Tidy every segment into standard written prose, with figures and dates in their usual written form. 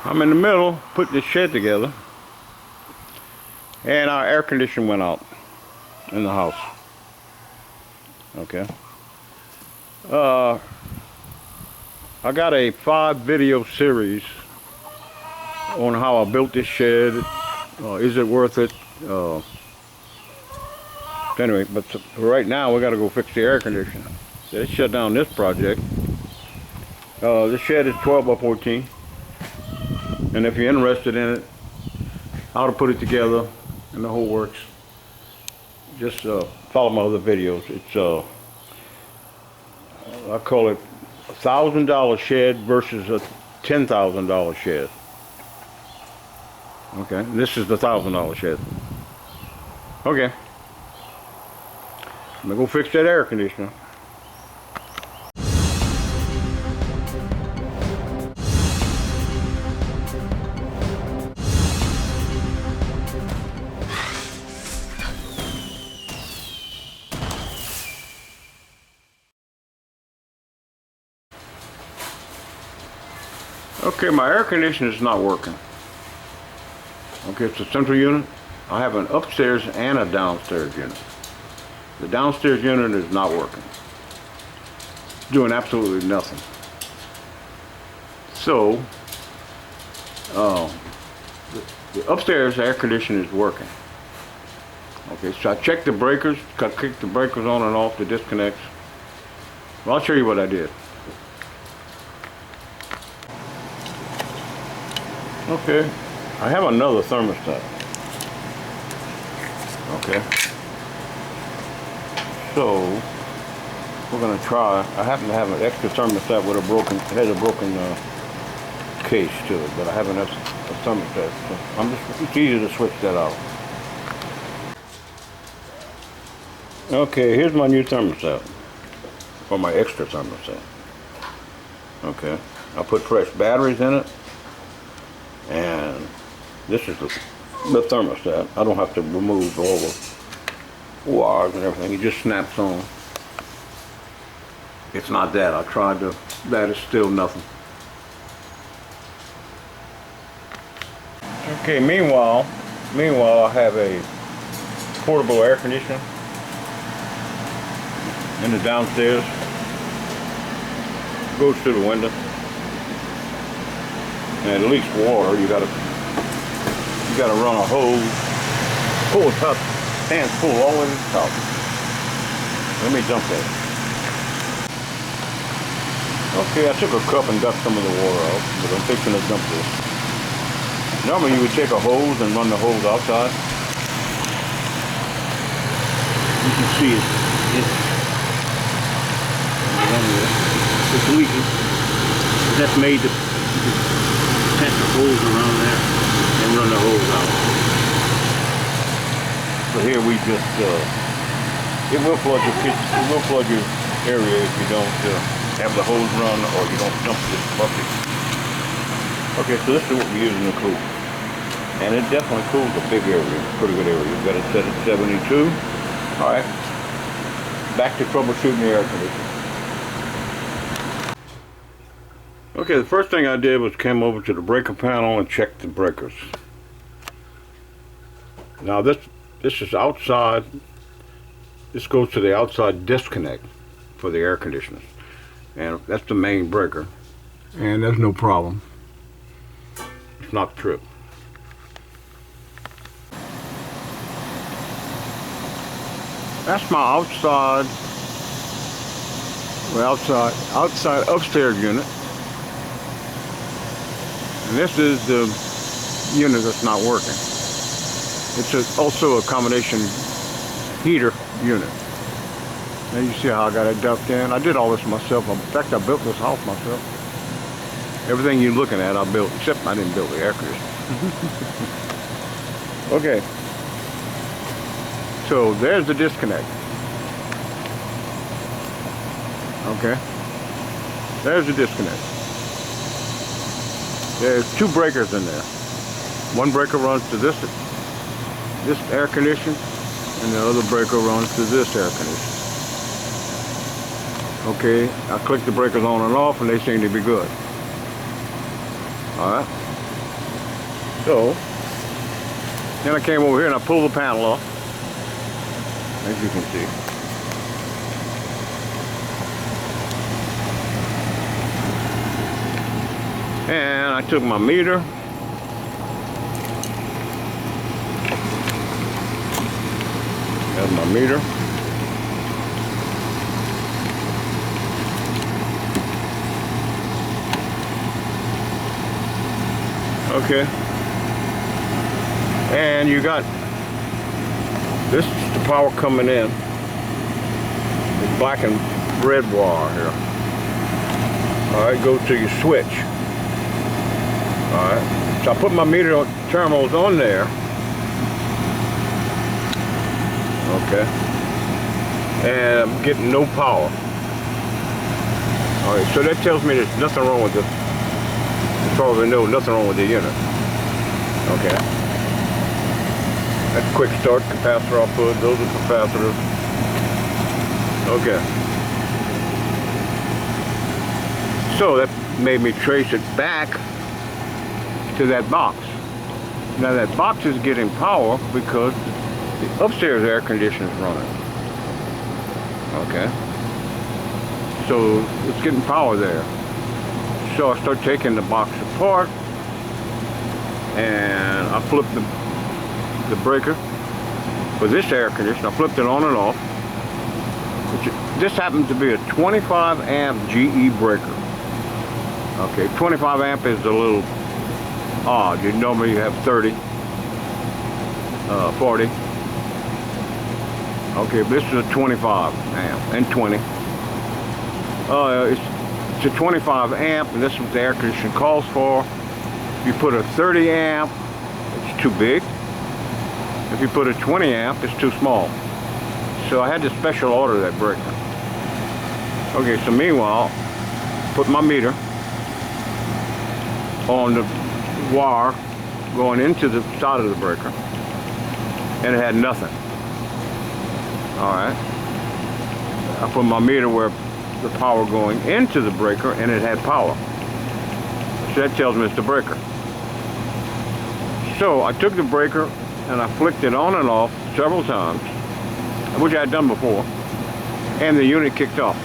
I'm in the middle putting this shed together, and our air conditioner went out in the house. Okay. I got a 5-video series on how I built this shed. Is it worth it? Anyway, but right now we got to go fix the air conditioner. They shut down this project. This shed is 12 by 14, and if you're interested in it, how to put it together and the whole works, just follow my other videos. It's I call it $1,000 shed versus a $10,000 shed. Okay, this is the $1,000 shed. Okay, I'm gonna go fix that air conditioner. Okay, my air conditioner is not working. Okay, it's a central unit. I have an upstairs and a downstairs unit. The downstairs unit is not working. It's doing absolutely nothing. So, the upstairs air conditioner is working. Okay, so I checked the breakers, kicked the breakers on and off, the disconnects. Well, I'll show you what I did. Okay, I have another thermostat. Okay, so we're gonna try. I happen to have an extra thermostat with has a broken case to it, but I have a thermostat. So it's easy to switch that out. Okay, here's my new thermostat, or my extra thermostat. Okay, I put fresh batteries in it. And this is the thermostat. I don't have to remove all the wires and everything. It just snaps on. It's not that. I tried to. That is still nothing. Okay. Meanwhile, I have a portable air conditioner in the downstairs. Goes through the window. And it leaks water. You gotta run a hose, pull the top, hands full all the way to the top. Let me dump that. Okay, I took a cup and got some of the water out, but I'm fixing to dump this. Normally you would take a hose and run the hose outside. You can see it's leaking. That's made to set the hose around there and run the hose out. So here we just, it will flood your kitchen, it will flood your area if you don't have the hose run or you don't dump this bucket. Okay, so this is what we're using to cool. And it definitely cools a big area, pretty good area. You've got it set at 72. All right, back to troubleshooting the air conditioner. Okay, the first thing I did was came over to the breaker panel and checked the breakers. Now this is outside. This goes to the outside disconnect for the air conditioners, and that's the main breaker. And there's no problem. It's not a trip. That's my outside upstairs unit. And this is the unit that's not working. It's also a combination heater unit. And you see how I got it dumped in. I did all this myself. In fact, I built this house myself. Everything you're looking at, I built, except I didn't build the air conditioner. Okay. So there's the disconnect. Okay. There's the disconnect. There's two breakers in there. One breaker runs to this air conditioner, and the other breaker runs to this air conditioner. Okay, I click the breakers on and off, and they seem to be good. All right. So then I came over here and I pulled the panel off, as you can see. And I took my meter. There's my meter. Okay. And you got this is the power coming in. It's black and red wire here. Alright, go to your switch. Alright. So I put my meter terminals on there. Okay. And I'm getting no power. Alright, so that tells me there's nothing wrong with it. As far as I know, nothing wrong with the unit. Okay. That's quick start capacitor I'll put. Those are capacitors. Okay. So that made me trace it back to that box. Now that box is getting power because the upstairs air conditioner is running. Okay. So it's getting power there. So I start taking the box apart and I flip the breaker for this air conditioner. I flipped it on and off. This happens to be a 25 amp GE breaker. Okay, 25 amp is a little odd. You normally have 30, 40. Okay, this is a 25 amp and 20. It's a 25 amp, and this is what the air conditioner calls for. If you put a 30 amp, it's too big. If you put a 20 amp, it's too small. So I had to special order that breaker. Okay, so meanwhile, put my meter on the wire going into the side of the breaker, and it had nothing. Alright. I put my meter where the power going into the breaker, and it had power. So that tells me it's the breaker. So I took the breaker and I flicked it on and off several times, which I had done before, and the unit kicked off.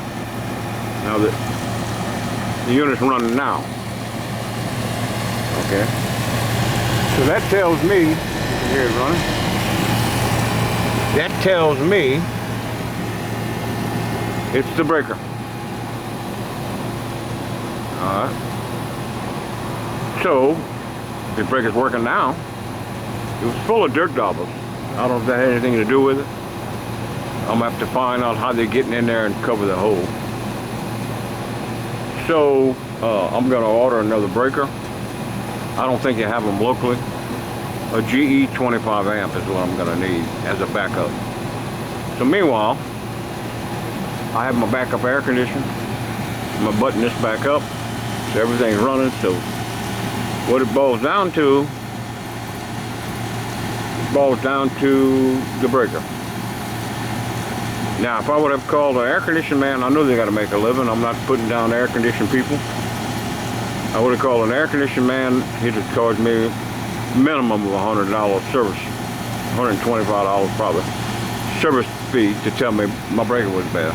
Now the unit's running now. Okay. So that tells me, here it's running. That tells me it's the breaker. Alright. So, the breaker's working now. It was full of dirt daubles. I don't know if that had anything to do with it. I'm gonna have to find out how they're getting in there and cover the hole. So, I'm gonna order another breaker. I don't think they have them locally. A GE 25 amp is what I'm gonna need as a backup. So meanwhile, I have my backup air conditioner. I'm gonna button this back up so everything's running. So what it boils down to the breaker. Now, if I would have called an air conditioning man, I know they got to make a living. I'm not putting down air conditioning people. I would have called an air conditioning man. He'd have charged me minimum of $100 service, $125 probably, service fee to tell me my breaker was bad.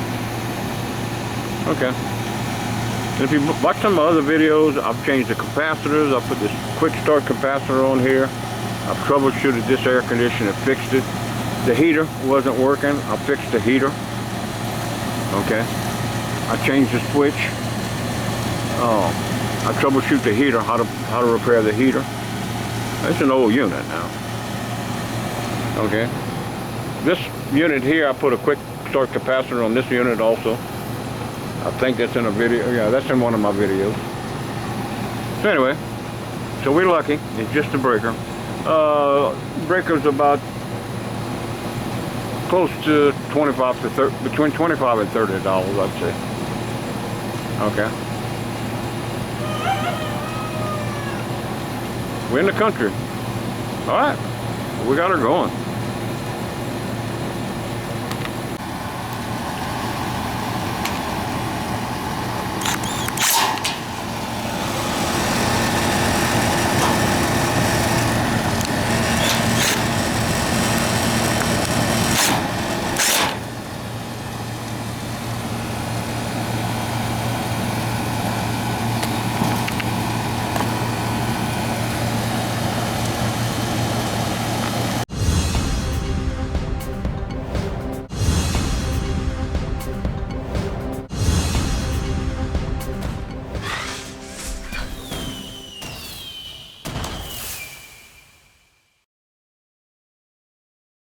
Okay. And if you watch some of my other videos, I've changed the capacitors. I put this quick start capacitor on here. I've troubleshooted this air conditioner, fixed it. The heater wasn't working. I fixed the heater. Okay. I changed the switch. I troubleshoot the heater, how to repair the heater. It's an old unit now. Okay. This unit here, I put a quick start capacitor on this unit also. I think that's in a video. Yeah, that's in one of my videos. So anyway, so we're lucky. It's just a breaker. Breaker's about close to 25 to 30, between 25 and $30, I'd say. Okay. We're in the country. All right, we got her going.